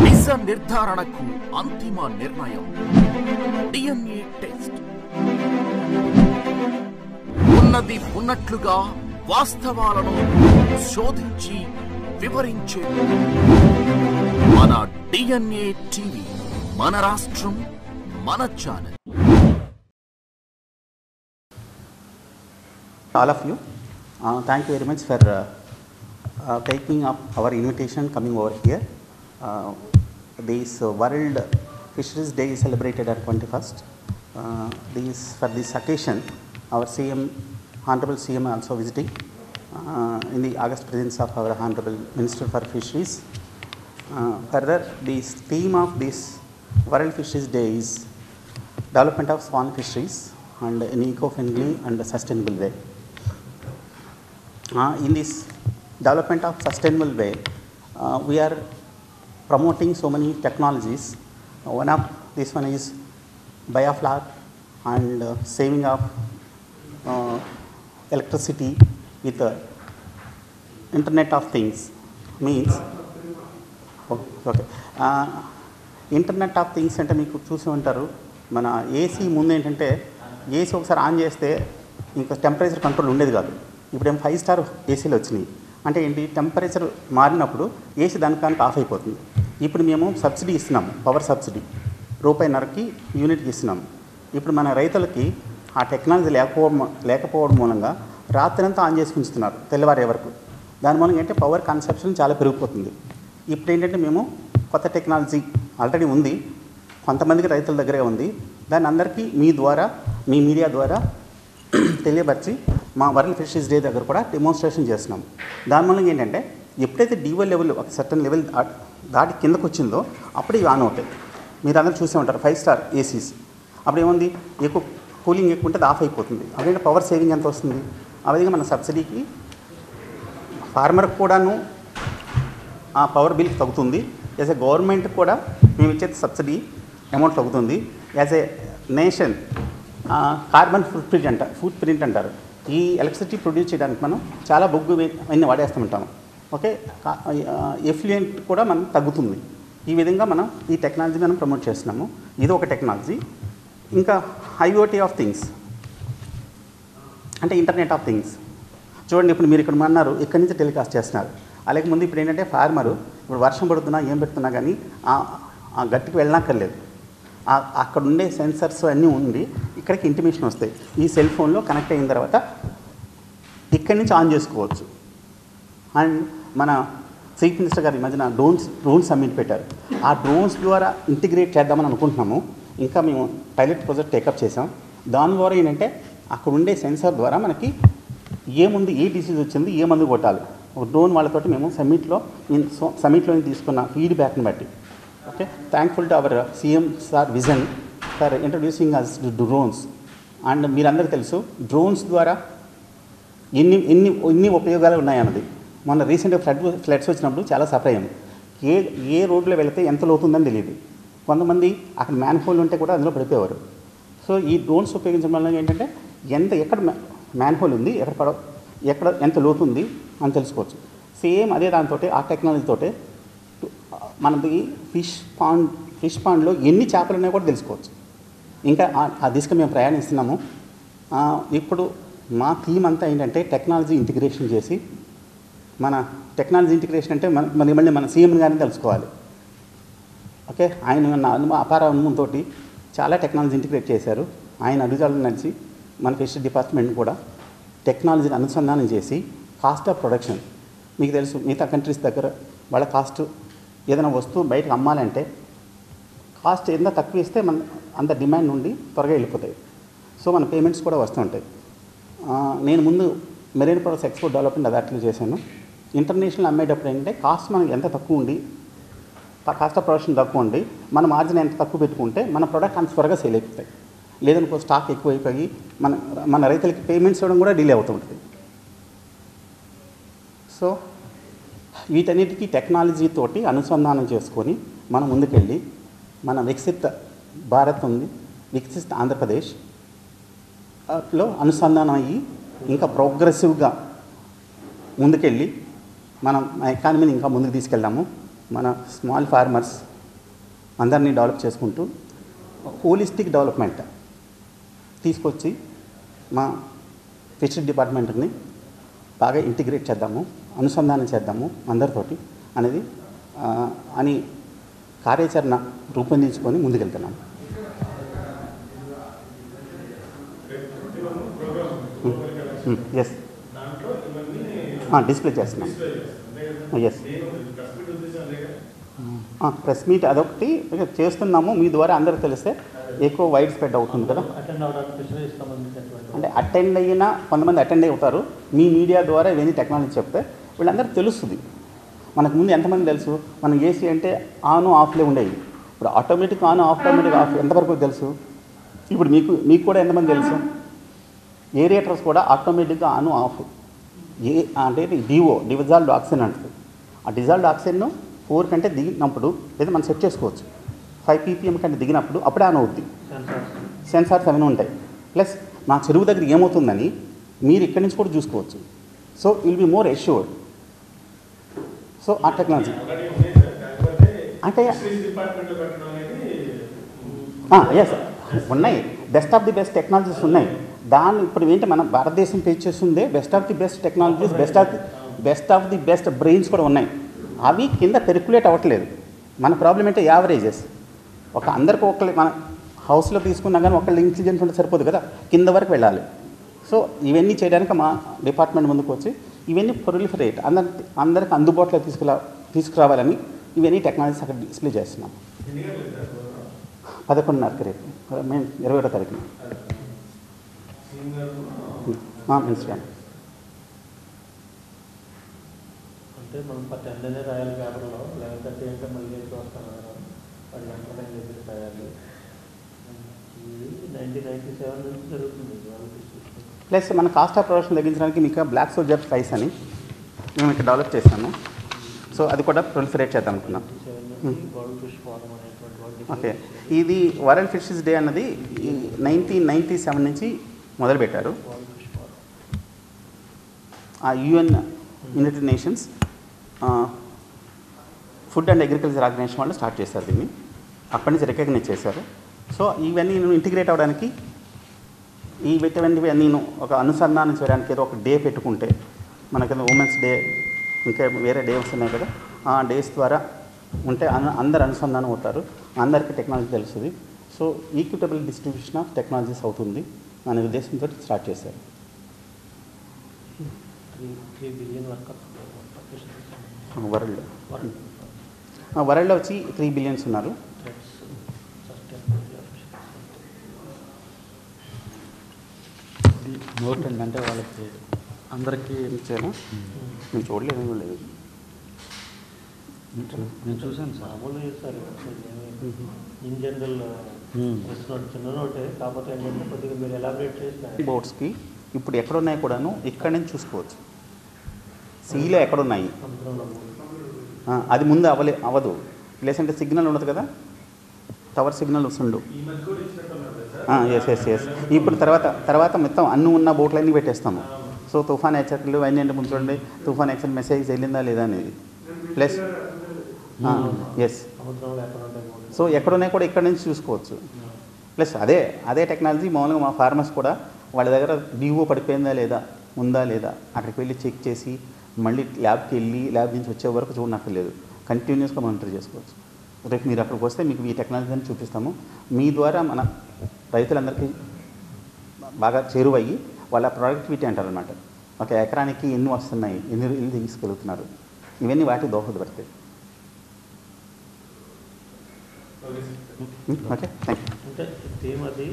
నిజ నిర్ధారణకు అంతిమ నిర్ణయం డిఎన్ఏ టెస్ట్. ఉన్నది ఉన్నట్లుగా వాస్తవాలను శోధించి వివరించే మన డిఎన్ఏ టీవీ, మన రాష్ట్రం, మన channel. All of you, thank you very much for taking up our invitation coming over here. This World Fisheries Day is celebrated on 21st. For this occasion, our CM, Honorable CM also visiting in the august presence of our Honorable Minister for Fisheries. Further, this theme of this World Fisheries Day is development of swan fisheries and in eco-friendly and sustainable way. In this development of sustainable way, we are promoting so many technologies. One of this one is bioflower and saving of electricity with Internet of Things. Means okay. Internet of Things అంటే మీకు చూసి ఉంటారు. మన AC ముందు ఏంటంటే AC ఒకసారి on చేస్తే ఇంకా టెంపరేచర్ కంట్రోల్ ఉండేది కాదు. ఇప్పుడు ఏం 5 స్టార్ ఏసీలు వచ్చినాయి. అంటే ఏంటి, టెంపరేచర్ మారినప్పుడు ఏసీ దానికి ఆఫ్ అయిపోతుంది. ఇప్పుడు మేము సబ్సిడీ ఇస్తున్నాము, పవర్ సబ్సిడీ ₹1.5కి యూనిట్కి ఇస్తున్నాము. ఇప్పుడు మన రైతులకి ఆ టెక్నాలజీ లేకపోవడం మూలంగా రాత్రంతా ఆన్ చేసి ఉంచుతున్నారు తెల్లవారే వరకు. దాని మూలంగా ఏంటంటే పవర్ కన్సప్షన్ చాలా పెరిగిపోతుంది. ఇప్పుడు ఏంటంటే మేము కొత్త టెక్నాలజీ ఆల్రెడీ ఉంది, కొంతమందికి రైతుల దగ్గరే ఉంది. దాన్ని అందరికీ మీ ద్వారా, మీ మీడియా ద్వారా తెలియపరిచి మా వరల్డ్ ఫిషరీస్ డే దగ్గర కూడా డెమోన్స్ట్రేషన్ చేస్తున్నాం. దాని మూలంగా ఏంటంటే ఎప్పుడైతే డివో లెవెల్ ఒక సర్టన్ లెవెల్ దాటి కిందకు వచ్చిందో అప్పుడు ఇవి ఆన్ అవుతాయి. మీరు అందరూ చూసే ఉంటారు 5 స్టార్ ఏసీస్. అప్పుడు ఏముంది, ఎక్కువ కూలింగ్ ఎక్కువ ఉంటుంది, ఆఫ్ అయిపోతుంది. అదేంటే పవర్ సేవింగ్ ఎంత వస్తుంది. ఆ విధంగా మన సబ్సిడీకి ఫార్మర్కి కూడాను ఆ పవర్ బిల్ తగ్గుతుంది. యాజ్ ఏ గవర్నమెంట్ కూడా మేము ఇచ్చే సబ్సిడీ అమౌంట్ తగ్గుతుంది. As a nation carbon foot print అంటారు. ఈ ఎలక్ట్రిసిటీ ప్రొడ్యూస్ చేయడానికి మనం చాలా బొగ్గు అన్నీ వాడేస్తూ ఉంటాము. ఓకే, ఎఫ్లుయెంట్ కూడా మనం తగ్గుతుంది. ఈ విధంగా మనం ఈ టెక్నాలజీ మనం ప్రమోట్ చేస్తున్నాము. ఇది ఒక టెక్నాలజీ. ఇంకా ఐఓటీ ఆఫ్ థింగ్స్ అంటే ఇంటర్నెట్ ఆఫ్ థింగ్స్. చూడండి, ఇప్పుడు మీరు ఇక్కడ అన్నారు, ఇక్కడి నుంచి టెలికాస్ట్ చేస్తున్నారు. అలాగే ముందు ఇప్పుడు ఏంటంటే ఫార్మరు ఇప్పుడు వర్షం పడుతున్నా ఏం పెడుతున్నా కానీ ఆ గట్టికి వెళ్ళనక్కర్లేదు. అక్కడ ఉండే సెన్సర్స్ అన్నీ ఉండి ఇక్కడికి ఇంటిమేషన్ వస్తాయి. ఈ సెల్ ఫోన్లో కనెక్ట్ అయిన తర్వాత ఇక్కడి నుంచి ఆన్ చేసుకోవచ్చు. అండ్ మన చీఫ్ మినిస్టర్ గారు ఈ మధ్యన డ్రోన్స్ సమ్మిట్ పెట్టారు. ఆ డ్రోన్స్ ద్వారా ఇంటిగ్రేట్ చేద్దామని అనుకుంటున్నాము. ఇంకా మేము పైలట్ ప్రాజెక్ట్ టేకప్ చేసాం. దాని ద్వారా ఏంటంటే అక్కడ ఉండే సెన్సార్ ద్వారా మనకి ఏముంది, ఏ డిసీజ్ వచ్చింది, ఏ మందు కొట్టాలి, ఒక డ్రోన్ వాళ్ళతోటి మేము సమ్మిట్లో తీసుకున్న ఫీడ్బ్యాక్ని బట్టి. Okay, thankful to our CM sir vision for introducing us drones. And మీరందరికీ తెలుసు డ్రోన్స్ ద్వారా ఎన్ని ఉపయోగాలు ఉన్నాయన్నది. మొన్న రీసెంట్గా ఫ్లడ్స్ వచ్చినప్పుడు చాలా సఫర్ అయ్యాము. ఏ రోడ్లో వెళితే ఎంత లోతుందని తెలియదు. కొంతమంది అక్కడ మ్యాన్హోల్ ఉంటే కూడా అందులో పడిపోయేవారు. సో ఈ డ్రోన్స్ ఉపయోగించడం వల్ల ఏంటంటే ఎక్కడ మ్యాన్హోల్ ఉంది, ఎక్కడ ఎంత లోతుంది అని తెలుసుకోవచ్చు. సేమ్ అదే దాంతో ఆ టెక్నాలజీతోటే మనది ఫిష్ పాండ్లో ఎన్ని చేపలు ఉన్నాయో కూడా తెలుసుకోవచ్చు. ఇంకా ఆ దిశగా మేము ప్రయాణిస్తున్నాము. ఇప్పుడు మా థీమ్ అంతా ఏంటంటే టెక్నాలజీ ఇంటిగ్రేషన్ చేసి, మన టెక్నాలజీ ఇంటిగ్రేషన్ అంటే మళ్ళీ మన సీఎం గారిని తెలుసుకోవాలి. ఓకే, ఆయన అపార అనుభవంతో చాలా టెక్నాలజీ ఇంటిగ్రేట్ చేశారు. ఆయన అడుగుజాడలు నడిచి మన ఫిషరీ డిపార్ట్మెంట్ కూడా టెక్నాలజీని అనుసంధానం చేసి కాస్ట్ ఆఫ్ ప్రొడక్షన్, మీకు తెలుసు మిగతా కంట్రీస్ దగ్గర వాళ్ళ కాస్ట్ ఏదైనా వస్తువు బయటకు అమ్మాలంటే కాస్ట్ ఎంత తక్కువ ఇస్తే మన అంత డిమాండ్ నుండి త్వరగా వెళ్ళిపోతాయి. సో మన పేమెంట్స్ కూడా వస్తూ ఉంటాయి. నేను ముందు మెరైన్ ప్రొడక్ట్స్ ఎక్స్పోర్ట్ డెవలప్మెంట్ అథారిటీలో చేశాను. ఇంటర్నేషనల్ అమ్మేటప్పుడు ఏంటంటే కాస్ట్ మనకి ఎంత తక్కువ ఉండి, కాస్ట్ ఆఫ్ ప్రొడక్షన్ తక్కువ ఉండి మన మార్జిన్ ఎంత తక్కువ పెట్టుకుంటే మన ప్రోడక్ట్ అంత త్వరగా సేల్ అయిపోతాయి. లేదనుకో స్టాక్ ఎక్కువైపోయి మన రైతులకి పేమెంట్స్ ఇవ్వడం కూడా డిలే అవుతూ ఉంటుంది. సో వీటన్నిటికీ టెక్నాలజీతోటి అనుసంధానం చేసుకొని మనం ముందుకెళ్ళి మన వికసిత భారత్ ఉంది, వికసిత ఆంధ్రప్రదేశ్లో అనుసంధానం అయ్యి ఇంకా ప్రోగ్రెసివ్గా ముందుకెళ్ళి మనం ఎకానమీని ఇంకా ముందుకు తీసుకెళ్దాము. మన స్మాల్ ఫార్మర్స్ అందరినీ డెవలప్ చేసుకుంటూ హోలిస్టిక్ డెవలప్మెంట్ తీసుకొచ్చి మా ఫిషరీస్ డిపార్ట్మెంట్ని బాగా ఇంటిగ్రేట్ చేద్దాము, అనుసంధానం చేద్దాము అందరితోటి అనేది అని కార్యాచరణ రూపొందించుకొని ముందుకెళ్తున్నాము. ఎస్, డిస్ప్లే చేస్తున్నాం. ఎస్, ప్రెస్ మీట్ అదొకటి చేస్తున్నాము. మీ ద్వారా అందరికి తెలిస్తే ఎక్కువ వైడ్ స్ప్రెడ్ అవుతుంది కదా. అంటే అటెండ్ అయినా కొంతమంది అటెండ్ అవుతారు. మీ మీడియా ద్వారా ఇవన్నీ టెక్నాలజీ చెప్తే వీళ్ళందరికీ తెలుస్తుంది. మనకు ముందు ఎంతమంది తెలుసు, మనం ఏసీ అంటే ఆన్ ఆఫ్లే ఉండేవి. ఇప్పుడు ఆటోమేటిక్ ఆన్ ఆటోమేటిక్ ఆఫ్ ఎంతవరకు తెలుసు. ఇప్పుడు మీకు కూడా ఎంతమంది తెలుసు, ఏరియేటర్స్ కూడా ఆటోమేటిక్గా ఆన్ ఆఫ్ అంటే డిజాల్వ్డ్ ఆక్సిజన్ అంటుంది. ఆ డిజాల్వ్డ్ ఆక్సిజన్ 4 కంటే దిగినప్పుడు లేదా మనం సెట్ చేసుకోవచ్చు. 5 ppm కంటే దిగినప్పుడు అప్పుడే ఆన్ అవుద్ది. సెన్సార్స్ అవన్నీ ఉంటాయి. ప్లస్ మా చెరువు దగ్గర ఏమవుతుందని మీరు ఇక్కడి నుంచి కూడా చూసుకోవచ్చు. So will be more assured. So ఆ టెక్నాలజీ అంటే ఎస్ ఉన్నాయి. Best of the best technologies ఉన్నాయి. దాన్ని ఇప్పుడు ఏంటి మన భారతదేశం పేజ్ చేస్తుందే best of the best technologies, best of the best brains కూడా ఉన్నాయి. అవి కింద పెర్క్యులేట్ అవ్వట్లేదు. మన ప్రాబ్లం అంటే యావరేజెస్. అందరికీ ఒకళ్ళు మన హౌస్లో తీసుకున్నా కానీ ఒకళ్ళు ఇంటెలిజెన్స్ ఉంటే సరిపోదు కదా, కింద వరకు వెళ్ళాలి. సో ఇవన్నీ చేయడానికి మా డిపార్ట్మెంట్ ముందుకు వచ్చి ఇవన్నీ ప్రొలిఫరేట్ అందరికి అందుబాటులో తీసుకురావాలని ఇవన్నీ టెక్నాలజీస్ అక్కడ డిస్ప్లే చేస్తున్నాం. 11:30 రేపు మేము 21వ తారీఖున ఇన్స్టాంట్. అంటే మనం 10 రాయాలి పేపర్లో, 11:30 అంటే మళ్ళీ వస్తాను 10 గంటల రాయాలి. 1997 నుంచి జరుగుతుంది. ప్లస్ మన కాస్ట్ ఆఫ్ ప్రొడక్షన్ తగ్గించడానికి మీకు బ్లాక్ సోల్జర్ ప్రైస్ అని మేము ఇక్కడ డెవలప్ చేస్తాము. సో అది కూడా ప్రొలిఫరేట్ చేద్దాం అనుకున్నాం. ఓకే, ఇది వరల్డ్ ఫిషెస్ డే అన్నది 1997 నుంచి మొదలుపెట్టారు. ఆ UN United Nations Food and Agriculture Organization వాళ్ళు స్టార్ట్ చేశారు దీన్ని. అప్పటి నుంచి రికగ్నైజ్ చేశారు. సో ఇవన్నీ నేను ఇంటిగ్రేట్ అవ్వడానికి ఇవన్నీ నేను ఒక అనుసంధానం చేయడానికి ఏదో ఒక డే పెట్టుకుంటే, మనకేదో ఉమెన్స్ డే ఇంకా వేరే డేస్ ఉన్నాయి కదా, ఆ డేస్ ద్వారా ఉంటే అందరు అనుసంధానం అవుతారు, అందరికీ టెక్నాలజీ తెలుస్తుంది. So equitable distribution of technologies అవుతుంది అనే ఉద్దేశంతో స్టార్ట్ చేశారు. 3 బిలియన్ వరల్డ్లో వచ్చి 3 బిలియన్స్ ఉన్నారు. నోట్ ఏంటంటే వాళ్ళకి అందరికీ ఇచ్చాను. నేను చూడలేదు, లేదు నేను చూశాను సార్. మామూలు సార్ ఇన్ జనరల్ చిన్న నోటే, కాకపోతే ఏంటంటే కొద్దిగా మీరు ఎలాబరేట్ చేస్తారు. బోట్స్కి ఇప్పుడు ఎక్కడున్నాయి కూడాను ఇక్కడి నుంచి చూసుకోవచ్చు. సీలో ఎక్కడున్నాయి అది ముందు అవ్వదు. లేదంటే సిగ్నల్ ఉండదు కదా, టవర్ సిగ్నల్ వస్తుండు. ఎస్ ఇప్పుడు తర్వాత మొత్తం అన్నీ ఉన్న బోట్లన్నీ పెట్టేస్తాము. సో తుఫాన్ హెచ్చరికలు అవన్నీ అంటే ముందు చూడండి, తుఫాన్ హెచ్చరిక మెసేజ్ వెళ్ళిందా లేదా అనేది. ప్లస్ ఎస్, సో ఎక్కడున్నాయి కూడా ఇక్కడ నుంచి చూసుకోవచ్చు. ప్లస్ అదే టెక్నాలజీ మామూలుగా మా ఫార్మర్స్ కూడా వాళ్ళ దగ్గర డిఓ పడిపోయిందా లేదా, ఉందా లేదా అక్కడికి వెళ్ళి చెక్ చేసి మళ్ళీ ల్యాబ్కి వెళ్ళి ల్యాబ్ నుంచి వచ్చే వరకు చూడనక్కర్లేదు, కంటిన్యూస్గా మానిటర్ చేసుకోవచ్చు. రేపు మీరు అక్కడికి వస్తే మీకు ఈ టెక్నాలజీని చూపిస్తాము. మీ ద్వారా మన రైతులందరికీ బాగా చేరువయ్యి వాళ్ళ ప్రొడక్టివిటీ అంటారనమాట. ఒక ఎకరానికి ఎన్ని వస్తున్నాయి, ఎన్ని ఇల్లు తీసుకెళ్తున్నారు, ఇవన్నీ వాటికి దోహదపడతాయి. Okay, thank you. అంటే థీమ్ అది